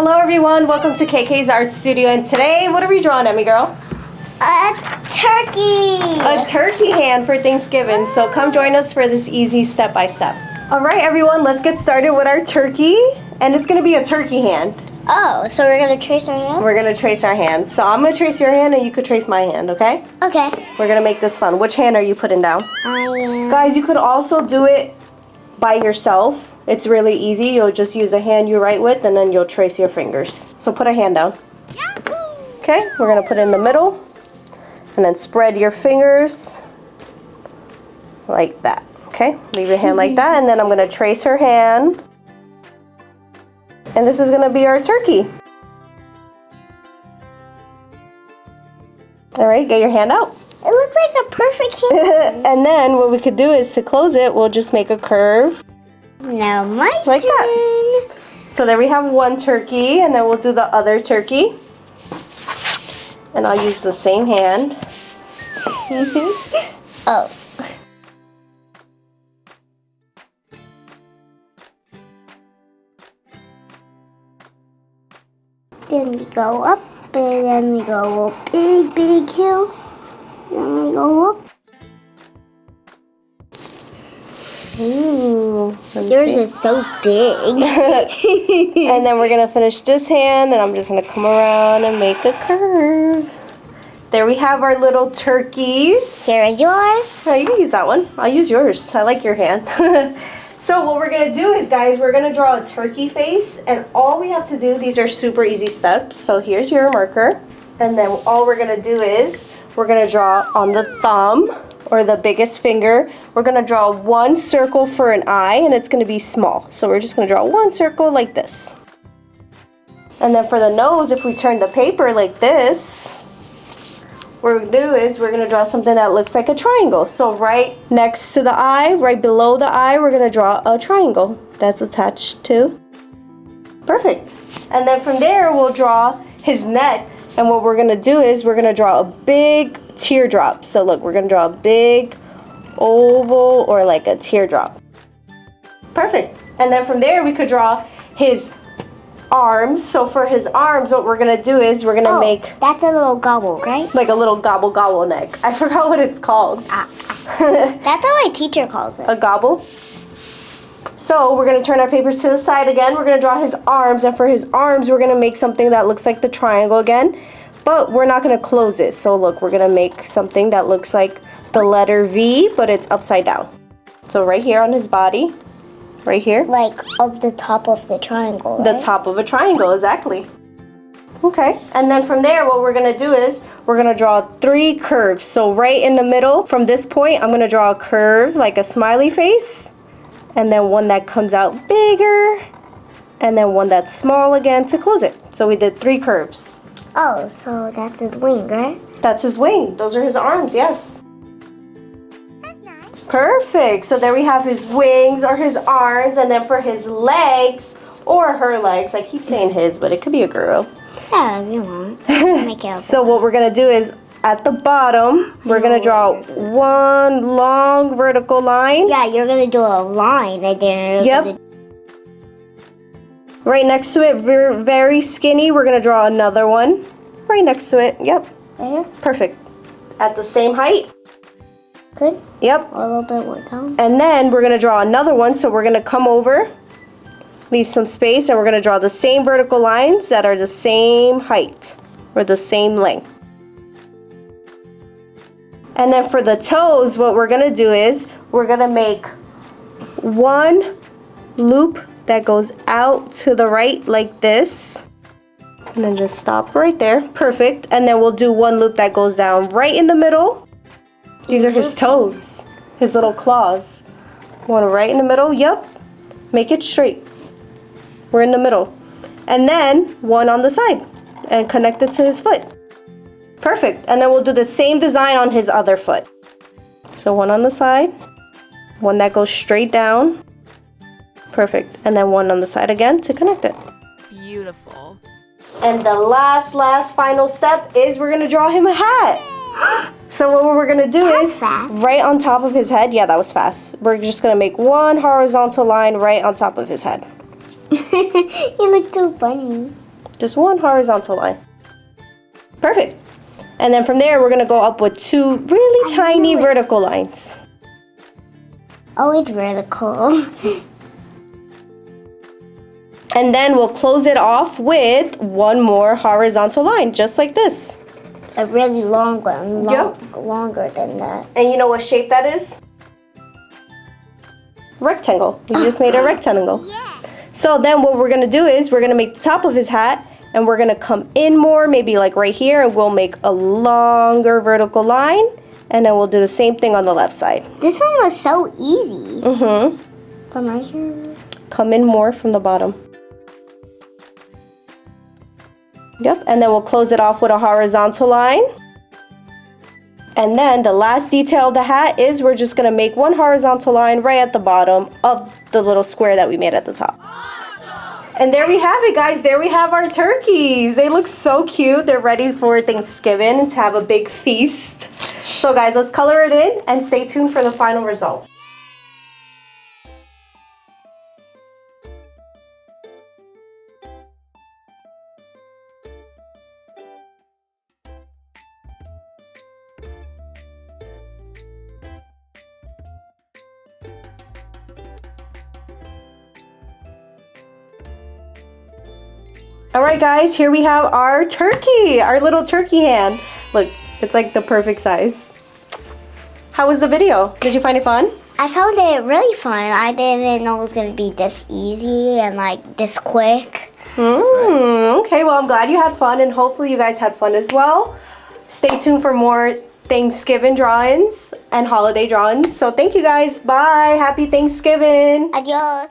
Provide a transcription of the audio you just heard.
Hello everyone, welcome to Kay Kay's Art Studio, and today, what are we drawing, Emy Girl? A turkey! A turkey hand for Thanksgiving, so come join us for this easy step-by-step. Alright everyone, let's get started with our turkey, and it's going to be a turkey hand. Oh, so we're going to trace our hand? We're going to trace our hand. So I'm going to trace your hand and you could trace my hand, okay? Okay. We're going to make this fun. Which hand are you putting down? I am. Guys, you could also do it by yourself. It's really easy. You'll just use a hand you write with and then you'll trace your fingers. So put a hand down. Okay, we're going to put it in the middle and then spread your fingers like that. Okay, leave your hand like that, and then I'm going to trace her hand. And this is going to be our turkey. All right, get your hand out. It looks like a perfect hand. And then what we could do is to close it, we'll just make a curve. Now my like turn. That. So there we have one turkey, and then we'll do the other turkey. And I'll use the same hand. Oh. Then we go up, and then we go up big hill. Then we go up. Ooh, yours is so big. And then we're going to finish this hand, and I'm just going to come around and make a curve. There we have our little turkeys. Here is yours. Oh, you can use that one. I'll use yours. I like your hand. So what we're going to do is, guys, we're going to draw a turkey face, and all we have to do, these are super easy steps. So here's your marker, and then all we're going to do is we're going to draw on the thumb or the biggest finger. We're going to draw one circle for an eye, and it's going to be small. So we're just going to draw one circle like this. And then for the nose, if we turn the paper like this, what we're going to do is we're going to draw something that looks like a triangle. So right next to the eye, right below the eye, we're going to draw a triangle that's attached to. Perfect. And then from there, we'll draw his neck. And what we're going to do is we're going to draw a big teardrop. So look, we're going to draw a big oval or like a teardrop. Perfect. And then from there, we could draw his arms. So for his arms, what we're going to do is we're going to make... That's a little gobble, right? Like a little gobble neck. I forgot what it's called. That's what my teacher calls it. A gobble. So we're going to turn our papers to the side again. We're going to draw his arms. And for his arms, we're going to make something that looks like the triangle again. But we're not going to close it. So look, we're going to make something that looks like the letter V, but it's upside down. So right here on his body. Right here. Like of the top of the triangle, right? The top of a triangle, exactly. Okay, and then from there, what we're gonna do is we're gonna draw 3 curves. So right in the middle, from this point, I'm gonna draw a curve like a smiley face, and then one that comes out bigger, and then one that's small again to close it. So we did 3 curves. Oh, so that's his wing, right? That's his wing. Those are his arms, yes. Perfect. So there we have his wings or his arms, and then for his legs or her legs, I keep saying his, but it could be a girl. Yeah, if you want. Make it So what we're gonna do is at the bottom, we're gonna draw one long vertical line. Yeah, you're gonna do a line right there. Yep. Right next to it, very skinny, we're gonna draw another one. Right next to it. Yep. There. Perfect. At the same height. Good. Yep. A little bit more down. And then we're going to draw another one. So we're going to come over, leave some space, and we're going to draw the same vertical lines that are the same height or the same length. And then for the toes, what we're going to do is we're going to make one loop that goes out to the right like this. And then just stop right there. Perfect. And then we'll do one loop that goes down right in the middle. These are his toes, his little claws. One right in the middle, yep. Make it straight. We're in the middle. And then one on the side and connect it to his foot. Perfect. And then we'll do the same design on his other foot. So one on the side, one that goes straight down. Perfect. And then one on the side again to connect it. Beautiful. And the last final step is we're gonna draw him a hat. So what we're gonna do is fast. right on top of his head. Yeah, that was fast. We're just gonna make one horizontal line right on top of his head. You look so funny. Just one horizontal line. Perfect. And then from there, we're going to go up with two really tiny vertical lines. Oh, it's vertical. And then we'll close it off with one more horizontal line, just like this. A really long one. Longer than that. And you know what shape that is? Rectangle. We just made a rectangle. Yeah. So then what we're going to do is we're going to make the top of his hat, and we're going to come in more, maybe like right here, and we'll make a longer vertical line. And then we'll do the same thing on the left side. This one was so easy. Mm-hmm. From right here. Come in more from the bottom. Yep, and then we'll close it off with a horizontal line. And then the last detail of the hat is we're just gonna make one horizontal line right at the bottom of the little square that we made at the top. Awesome. And there we have it, guys. There we have our turkeys. They look so cute. They're ready for Thanksgiving to have a big feast. So guys, let's color it in and stay tuned for the final result. All right, guys, here we have our turkey, our little turkey hand. Look, it's like the perfect size. How was the video? Did you find it fun? I found it really fun. I didn't know it was going to be this easy and like this quick. Okay, well, I'm glad you had fun, and hopefully you guys had fun as well. Stay tuned for more Thanksgiving drawings and holiday drawings. So thank you guys. Bye. Happy Thanksgiving. Adios.